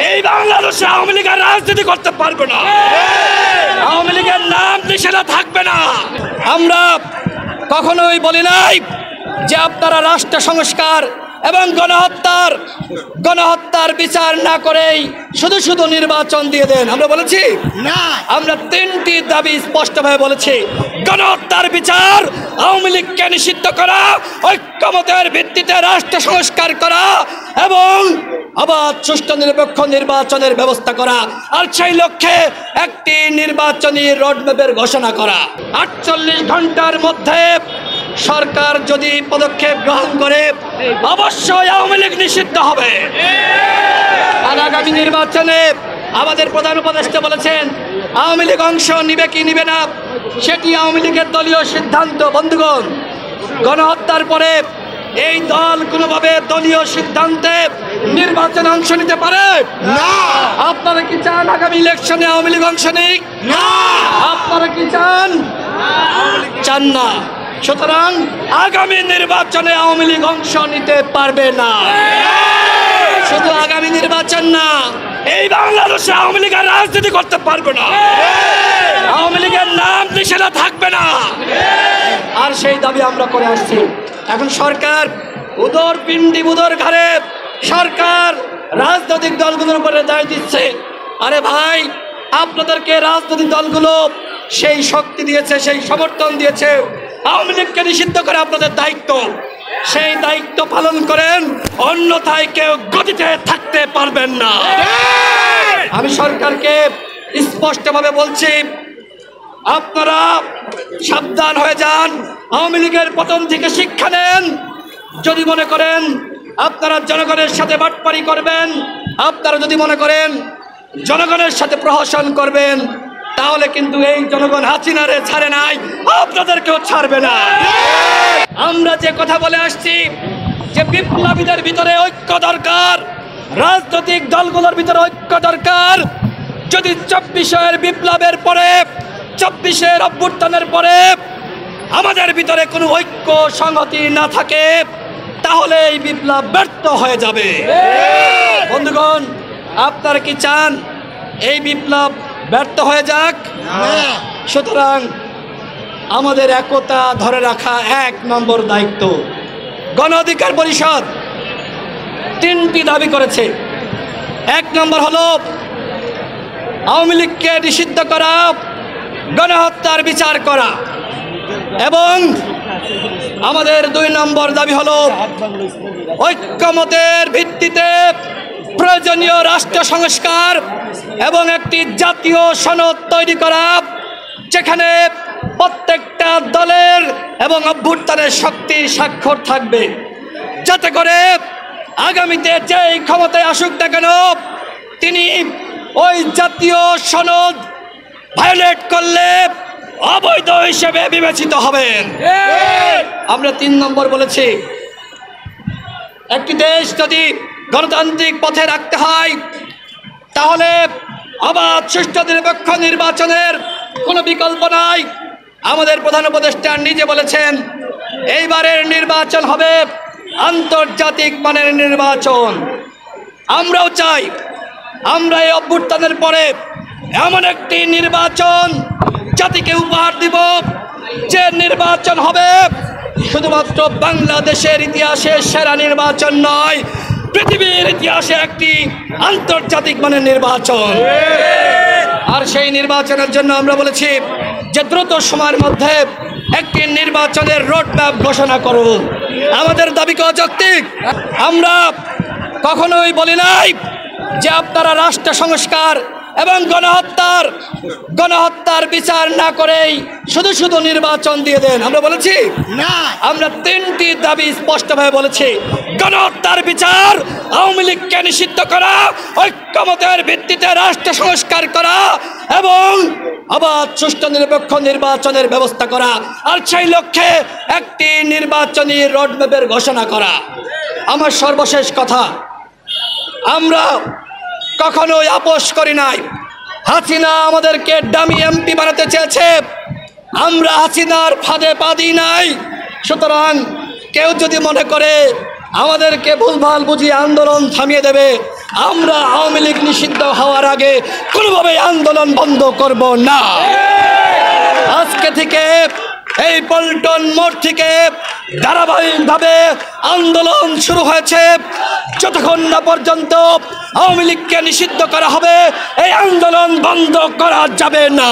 এই বাংলাদেশে আওয়ামী লীগের রাজনীতি করতে পারবে না, আওয়ামী লীগের নাম নিশানা থাকবে না। আমরা কখনোই বলি নাই যে আপনারা রাষ্ট্র সংস্কার এবং গণহত্যার বিচার না করেই শুধু শুধু নির্বাচন দিয়ে দেন। আমরা বলেছি না, আমরা তিনটি দাবি স্পষ্টভাবে বলেছি। গণহত্যার বিচার, আওয়ামী লীগকে নিষিদ্ধ করা, ঐক্যমতের ভিত্তিতে রাষ্ট্র সংস্কার করা এবং অবাধ সুষ্ঠু নিরপেক্ষ নির্বাচনের ব্যবস্থা করা, আর সেই লক্ষ্যে একটি নির্বাচনী রোডম্যাপের ঘোষণা করা। 48 ঘন্টার মধ্যে সরকার যদি পদক্ষেপ গ্রহণ করে অবশ্যই আওয়ামী লীগ নিষিদ্ধ হবে। আর আগামী নির্বাচনে আমাদের প্রধান উপদেষ্টা বলেছেন আওয়ামী লীগ অংশ নিবে কি নিবে না সেটি আওয়ামী লীগের দলীয় সিদ্ধান্ত। বন্ধুগণ, গণহত্যার পরে এই দল কোনোভাবে দলীয় সিদ্ধান্তে নির্বাচনে অংশ নিতে পারে না। আপনারা কি চান আগামী ইলেকশনে আওয়ামী লীগ অংশ নিক? না। আপনারা কি চান? চান না। সুতরাং আগামী নির্বাচনে আওয়ামী লীগ অংশ নিতে পারবে না। শুধু আগামী নির্বাচন না, এই বাংলাদেশে আওয়ামী লীগের রাজনীতি করতে পারবে না, আওয়ামী লীগের নাম নিশানা থাকবে না। আর সেই দাবি আমরা করে আসছি। এখন সরকার উদর পিণ্ডি উদর ঘাড়ে সরকার রাজনৈতিক দলগুলোর উপরে দায় দিচ্ছে। আরে ভাই, আপনাদেরকে রাজনৈতিক দলগুলো সেই শক্তি দিয়েছে, সেই সমর্থন দিয়েছে। আওয়ামী লীগকে নিষিদ্ধ করে আপনাদের দায়িত্ব, সেই দায়িত্ব পালন করেন, অন্যথায় কেউ গদিতে থাকতে পারবেন না। আমি সরকারকে স্পষ্টভাবে বলছি, আপনারা সাবধান হয়ে যান, আওয়ামী লীগের পতন থেকে শিক্ষা নেন। যদি মনে করেন আপনারা জনগণের সাথে বাটপারি করবেন, আপনারা যদি মনে করেন জনগণের সাথে প্রহসন করবেন, তাহলে কিন্তু এই জনগণ হাসিনারে ছাড়ে নাই, আপনাদেরকেও ছাড়বে না। আমরা যে কথা বলে আসছি যে বিপ্লবীদের ভিতরে ঐক্য দরকার, রাজনৈতিক দলগুলোর ভিতরে ঐক্য দরকার। যদি 24-এর বিপ্লবের পরে, 24-এর অভ্যুত্থানের পরে আমাদের ভিতরে কোনো ঐক্য সংহতি না থাকে, তাহলে এই বিপ্লব ব্যর্থ হয়ে যাবে। বন্ধুগণ, আপনারা কি চান এই বিপ্লব ব্যর্থ হয়ে যাক? সুতরাং আমাদের একতা ধরে রাখা 1 নম্বর দায়িত্ব। গণ অধিকার পরিষদ 3টি দাবি করেছে। 1 নম্বর হলো আওয়ামী লীগকে নিষিদ্ধ করা, গণহত্যার বিচার করা, এবং আমাদের 2 নম্বর দাবি হলো ঐক্যমতের ভিত্তিতে প্রয়োজনীয় রাষ্ট্র সংস্কার এবং একটি জাতীয় সনদ তৈরি করা, যেখানে প্রত্যেকটা দলের এবং অভ্যুত্থানের শক্তি স্বাক্ষর থাকবে, যাতে করে আগামীতে যেই ক্ষমতায় আসুক না কেন তিনি ওই জাতীয় সনদ ভায়োলেট করলে অবৈধ হিসেবে বিবেচিত হবেন। আমরা 3 নম্বর বলেছি, একটি দেশ যদি গণতান্ত্রিক পথে রাখতে হয় তাহলে অবাধ সুষ্ঠু নিরপেক্ষ নির্বাচনের কোনো বিকল্প নাই। আমাদের প্রধান উপদেষ্টা নিজে বলেছেন এইবারের নির্বাচন হবে আন্তর্জাতিক মানের নির্বাচন। আমরাও চাই আমরা এই অভ্যুত্থানের পরে এমন একটি নির্বাচন জাতিকে উপহার দিব, যে নির্বাচন হবে শুধুমাত্র বাংলাদেশের ইতিহাসে সেরা নির্বাচন নয়, পৃথিবীর ইতিহাসে একটি আন্তর্জাতিক মানের নির্বাচন। আর সেই নির্বাচনের জন্য আমরা বলেছি যে দ্রুত সময়ের মধ্যে একটি নির্বাচনের রোডম্যাপ ঘোষণা করুন। আমাদের দাবি যৌক্তিক। আমরা কখনোই বলি নাই যে আপনারা রাষ্ট্র সংস্কার এবং গণহত্যার বিচার না করেই শুধু শুধু নির্বাচন দিয়ে দেন। আমরা বলেছি না, আমরা 3টি দাবি স্পষ্টভাবে বলেছি। গণহত্যার বিচার, আওয়ামী লীগকে নিষিদ্ধ করা, ঐক্যমতের ভিত্তিতে রাষ্ট্র সংস্কার করা এবং অবাধ সুষ্ঠু নিরপেক্ষ নির্বাচনের ব্যবস্থা করা, আর সেই লক্ষ্যে একটি নির্বাচনী রোডম্যাপের ঘোষণা করা। আমার সর্বশেষ কথা, আমরা কখনোই আপোষ করি নাই। হাসিনা আমাদেরকে ডামি এমপি বানাতে চেয়েছে, আমরা হাসিনার ফাঁদে পা দিই নাই। সুতরাং কেউ যদি মনে করে আমাদেরকে ভুলভাল বুঝিয়ে আন্দোলন থামিয়ে দেবে। আমরা আওয়ামী লীগ নিষিদ্ধ হওয়ার আগে কোনোভাবে আন্দোলন বন্ধ করব না। আজকে থেকে এই পল্টন মোড় থেকে ধারাবাহিকভাবে আন্দোলন শুরু হয়েছে। যতক্ষণ না পর্যন্ত আওয়ামী লীগকে নিষিদ্ধ করা হবে এই আন্দোলন বন্ধ করা যাবে না।